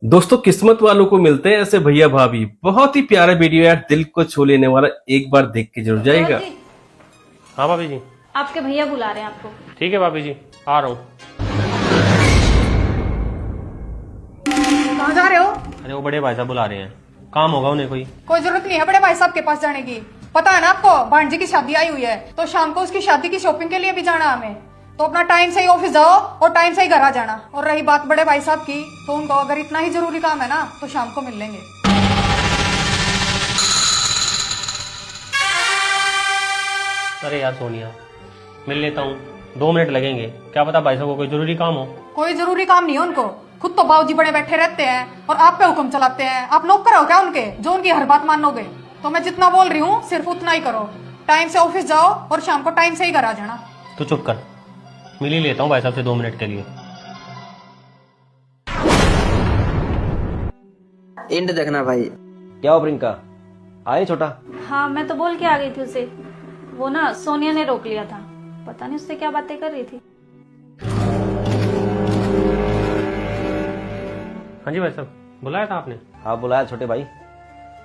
दोस्तों, किस्मत वालों को मिलते हैं ऐसे भैया भाभी। बहुत ही प्यारा वीडियो यार, दिल को छू लेने वाला। एक बार देख के जरूर रोहत जाएगा। जी, हाँ भाभी जी। आपके भैया बुला रहे हैं आपको। ठीक है भाभी जी, आ रहा हूँ। कहाँ जा रहे हो? अरे वो बड़े भाई साहब बुला रहे हैं, काम होगा उन्हें कोई। कोई जरूरत नहीं है बड़े भाई साहब के पास जाने की। पता है ना आपको, भांजी की शादी आई हुई है तो शाम को उसकी शादी की शॉपिंग के लिए भी जाना हमें। तो अपना टाइम से ही ऑफिस जाओ और टाइम से ही घर आ जाना। और रही बात बड़े भाई साहब की, तो उनको अगर इतना ही जरूरी काम है ना तो शाम को मिल लेंगे। अरे यार सोनिया, मिल लेता हूँ, 2 मिनट लगेंगे। क्या पता भाई साहब को कोई जरूरी काम हो। कोई जरूरी काम नहीं है उनको। खुद तो बाबूजी बड़े बैठे रहते हैं और आप पे हुक्म चलाते हैं। आप नौकर हो क्या उनके, जो उनकी हर बात मानोगे? तो मैं जितना बोल रही हूँ सिर्फ उतना ही करो। टाइम से ऑफिस जाओ और शाम को टाइम से ही घर आ जाना। तो चुप कर, मिल ही लेता हूँ भाई साहब से 2 मिनट के लिए। एंड देखना भाई। क्या हो प्रियंका, आए छोटा? हाँ, मैं तो बोल के आ गई थी उसे। वो ना सोनिया ने रोक लिया था, पता नहीं उससे क्या बातें कर रही थी। हाँ जी भाई साहब, बुलाया था आपने? हाँ बुलाया छोटे भाई।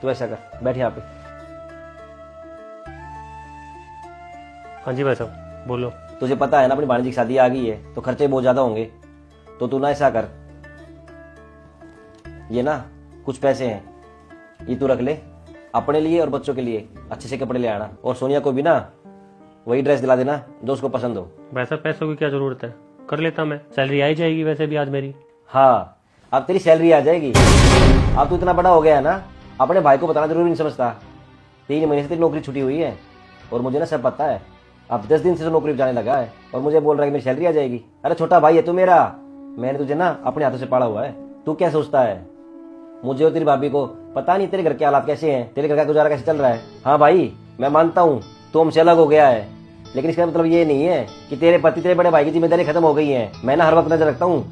तू ऐसा कर, बैठ यहाँ पे। हाँ जी भाई साहब, बोलो। तुझे पता है ना अपनी भांजी की शादी आ गई है तो खर्चे बहुत ज्यादा होंगे। तो तू ना ऐसा कर, ये ना कुछ पैसे हैं, ये तू रख ले अपने लिए और बच्चों के लिए। अच्छे से कपड़े ले आना और सोनिया को भी ना वही ड्रेस दिला देना जो उसको पसंद हो। भाई साहब पैसों की क्या जरूरत है, कर लेता मैं। सैलरी आई जाएगी वैसे भी आज मेरी। हाँ, अब तेरी सैलरी आ जाएगी। अब तू इतना बड़ा हो गया है ना, अपने भाई को बताना जरूरी नहीं समझता। 3 महीने से तेरी नौकरी छुट्टी हुई है और मुझे ना सब पता है। अब 10 दिन से तो नौकरी पे जाने लगा है और मुझे बोल रहा है कि मेरी सैलरी आ जाएगी। अरे छोटा भाई है तू मेरा, मैंने तुझे ना अपने हाथों से पाला हुआ है। तू क्या सोचता है? मुझे और तेरी भाभी को पता नहीं तेरे घर के हालात कैसे हैं, तेरे घर का गुजारा कैसे चल रहा है। हाँ भाई, मैं मानता हूँ तू हमसे अलग हो गया है, लेकिन इसका मतलब ये नहीं है कि तेरे पति तेरे बड़े भाई की जिम्मेदारी खत्म हो गई है। मैं ना हर वक्त नजर रखता हूँ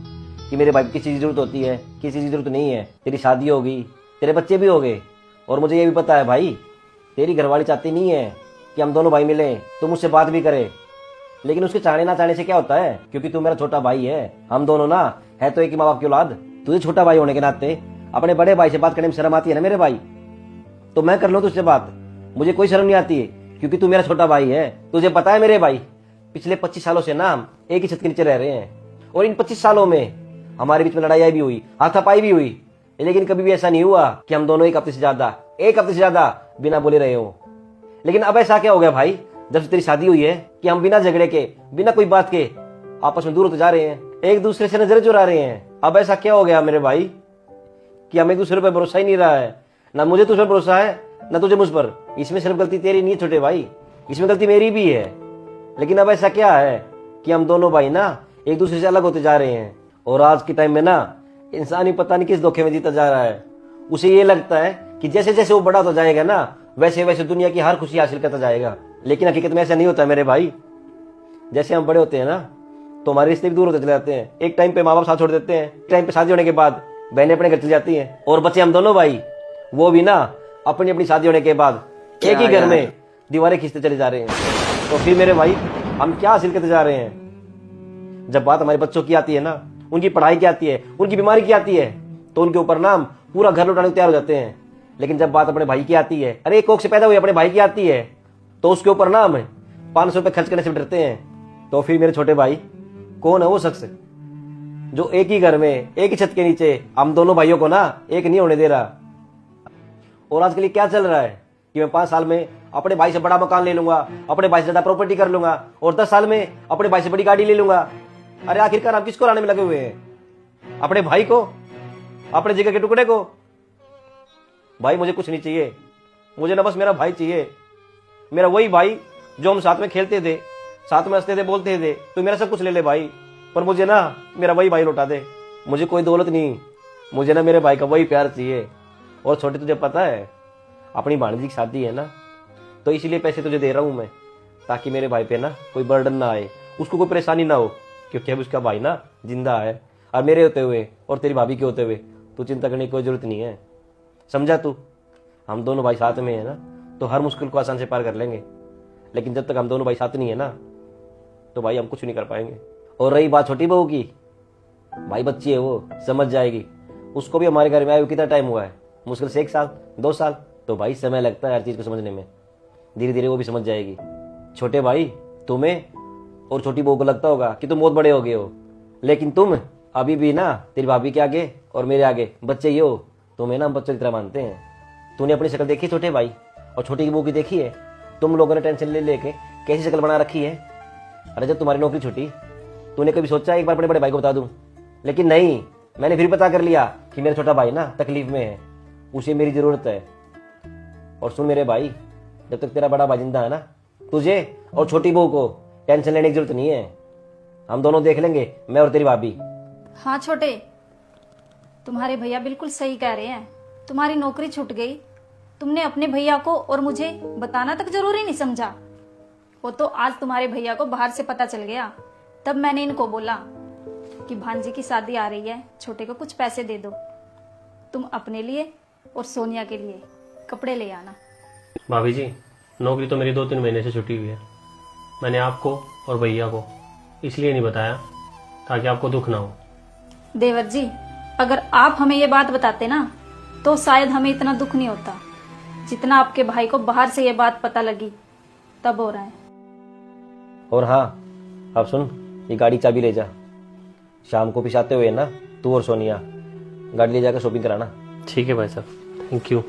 कि मेरे भाई को किसी चीज की जरूरत होती है, किसी चीज की जरूरत नहीं है। तेरी शादी होगी, तेरे बच्चे भी हो गए, और मुझे ये भी पता है भाई तेरी घरवाली चाहती नहीं है कि हम दोनों भाई मिलें, तो मुझसे बात भी करे। लेकिन उसके चाहने ना चाहने से क्या होता है, क्योंकि तू मेरा छोटा भाई है। हम दोनों ना है तो एक ही माँ बाप की औलाद। तुझे छोटा भाई होने के नाते अपने बड़े भाई से बात करने में शर्म आती है ना मेरे भाई, तो मैं कर लूँ तुझसे बात। मुझे कोई शर्म नहीं आती है क्योंकि तू मेरा छोटा भाई है। तुझे पता है मेरे भाई, पिछले 25 सालों से ना हम एक ही छत के नीचे रह रहे हैं और इन 25 सालों में हमारे बीच में लड़ाई भी हुई, हाथापाई भी हुई, लेकिन कभी भी ऐसा नहीं हुआ कि हम दोनों एक हफ्ते से ज्यादा बिना बोले रहे हो। लेकिन अब ऐसा क्या हो गया भाई, जब से तेरी शादी हुई है, कि हम बिना झगड़े के, बिना कोई बात के आपस में दूर होते जा रहे हैं, एक दूसरे से नजरें चुरा रहे हैं। अब ऐसा क्या हो गया मेरे भाई कि हमें एक दूसरे पर भरोसा ही नहीं रहा है। ना मुझे तुझ पर भरोसा है, ना तुझे मुझ पर। इसमें सिर्फ गलती तेरी नहीं है छोटे भाई, इसमें गलती मेरी भी है। लेकिन अब ऐसा क्या है कि हम दोनों भाई ना एक दूसरे से अलग होते जा रहे हैं। और आज के टाइम में ना इंसान ही पता नहीं किस धोखे में जीता जा रहा है। उसे ये लगता है कि जैसे जैसे वो बड़ा होता जाएगा ना, वैसे वैसे दुनिया की हर खुशी हासिल करता जाएगा। लेकिन हकीकत में ऐसा नहीं होता मेरे भाई। जैसे हम बड़े होते हैं ना तो हमारे रिश्ते भी दूर होते चले जाते हैं। एक टाइम पे माँ बाप साथ छोड़ देते हैं, एक टाइम पे शादी होने के बाद बहनें अपने घर चली जाती हैं, और बच्चे हम दोनों भाई वो भी ना अपनी अपनी शादी होने के बाद एक ही घर में दीवारें खींचते चले जा रहे हैं। तो फिर मेरे भाई हम क्या हासिल करते जा रहे हैं? जब बात हमारे बच्चों की आती है ना, उनकी पढ़ाई की आती है, उनकी बीमारी की आती है, तो उनके ऊपर ना हम पूरा घर लुटाने को तैयार हो जाते हैं। लेकिन जब बात अपने भाई की आती है, अरे एक कोख से पैदा हुए अपने भाई की आती है, तो उसके ऊपर ना हम 500 रुपए खर्च करने से डरते हैं। तो फिर मेरे छोटे भाई, कौन है वो शख्स जो एक ही घर में एक ही छत के नीचे हम दोनों भाइयों को ना एक नहीं होने दे रहा? और आजकल क्या चल रहा है कि मैं 5 साल में अपने भाई से बड़ा मकान ले लूंगा, अपने भाई से ज्यादा प्रॉपर्टी कर लूंगा, और 10 साल में अपने भाई से बड़ी गाड़ी ले लूंगा। अरे आखिरकार आप किसको लाने में लगे हुए हैं? अपने भाई को, अपने जिगर के टुकड़े को? भाई मुझे कुछ नहीं चाहिए, मुझे ना बस मेरा भाई चाहिए। मेरा वही भाई जो हम साथ में खेलते थे, साथ में हंसते थे, बोलते थे। तो मेरा सब कुछ ले ले भाई, पर मुझे ना मेरा वही भाई लौटा दे। मुझे कोई दौलत नहीं, मुझे ना मेरे भाई का वही प्यार चाहिए। और छोटे, तुझे पता है अपनी भांजी की शादी है ना, तो इसलिए पैसे तुझे दे रहा हूं मैं, ताकि मेरे भाई पे ना कोई बर्डन ना आए, उसको कोई परेशानी ना हो। क्योंकि अब उसका भाई ना जिंदा है, और मेरे होते हुए और तेरी भाभी के होते हुए तू चिंता करने की कोई जरूरत नहीं है। समझा तू? हम दोनों भाई साथ में है ना, तो हर मुश्किल को आसान से पार कर लेंगे। लेकिन जब तक हम दोनों भाई साथ नहीं है ना, तो भाई हम कुछ नहीं कर पाएंगे। और रही बात छोटी बहू की, भाई बच्ची है, वो समझ जाएगी। उसको भी हमारे घर में आए हुए कितना टाइम हुआ है? मुश्किल से 1 साल 2 साल। तो भाई समय लगता है हर चीज़ को समझने में। धीरे धीरे वो भी समझ जाएगी। छोटे भाई, तुम्हें और छोटी बहू को लगता होगा कि तुम बहुत बड़े हो गए हो, लेकिन तुम अभी भी ना तेरी भाभी के आगे और मेरे आगे बच्चे ही हो। तुम्हें ना हम बच्चों की तरह मानते हैं। तूने अपनी शक्ल देखी छोटे भाई, और छोटी की बहू की देखी है? तुम लोगों ने टेंशन ले लेके कैसी शक्ल बना रखी है। अरे जब तुम्हारी नौकरी छूटी, तूने कभी सोचा एक बार बड़े बड़े भाई को बता दूं? लेकिन नहीं, मैंने फिर पता कर लिया कि मेरा छोटा भाई ना तकलीफ में है, उसे मेरी जरूरत है। और सुन मेरे भाई, जब तक तेरा बड़ा भाई जिंदा है ना, तुझे और छोटी बहू को टेंशन लेने की जरूरत नहीं है। हम दोनों देख लेंगे, मैं और तेरी भाभी। हाँ छोटे, तुम्हारे भैया बिल्कुल सही कह रहे हैं। तुम्हारी नौकरी छूट गई, तुमने अपने भैया को और मुझे बताना तक जरूरी नहीं समझा। वो तो आज तुम्हारे भैया को बाहर से पता चल गया, तब मैंने इनको बोला कि भांजी की शादी आ रही है, छोटे को कुछ पैसे दे दो, तुम अपने लिए और सोनिया के लिए कपड़े ले आना। भाभी जी, नौकरी तो मेरी 2-3 महीने से छुट्टी हुई है। मैंने आपको और भैया को इसलिए नहीं बताया ताकि आपको दुख ना हो। देवर जी, अगर आप हमें ये बात बताते ना, तो शायद हमें इतना दुख नहीं होता जितना आपके भाई को बाहर से ये बात पता लगी तब हो रहा है। और हाँ, अब सुन, ये गाड़ी चाबी ले जा। शाम को पिछाते हुए ना तू और सोनिया गाड़ी ले जाकर शॉपिंग कराना। ठीक है भाई साहब, थैंक यू।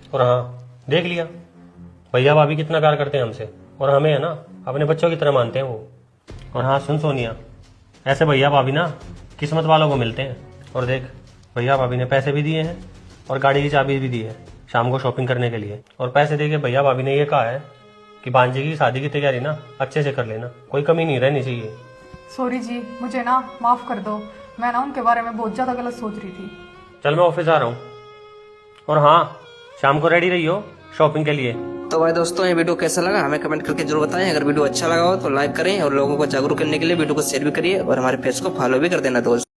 और हाँ, देख लिया भैया भाभी कितना प्यार करते हैं हमसे, और हमें है ना अपने बच्चों की तरह मानते हैं वो। और हाँ सुन सोनिया, ऐसे भैया भाभी ना किस्मत वालों को मिलते हैं। और देख, भैया भाभी ने पैसे भी दिए हैं और गाड़ी की चाबी भी दी है शाम को शॉपिंग करने के लिए। और पैसे दे के भैया भाभी ने ये कहा है कि भांजी की शादी की तैयारी ना अच्छे से कर लेना, कोई कमी नहीं रहनी चाहिए। सॉरी जी, मुझे ना माफ कर दो। मैं ना उनके बारे में बहुत ज्यादा गलत सोच रही थी। चल मैं ऑफिस आ रहा हूँ। और हाँ, शाम को रेडी रहियो शॉपिंग के लिए। तो भाई दोस्तों, ये वीडियो कैसा लगा हमें कमेंट करके जरूर बताएं। अगर वीडियो अच्छा लगा हो तो लाइक करें और लोगों को जागरूक करने के लिए वीडियो को शेयर भी करिए और हमारे पेज को फॉलो भी कर देना दोस्त।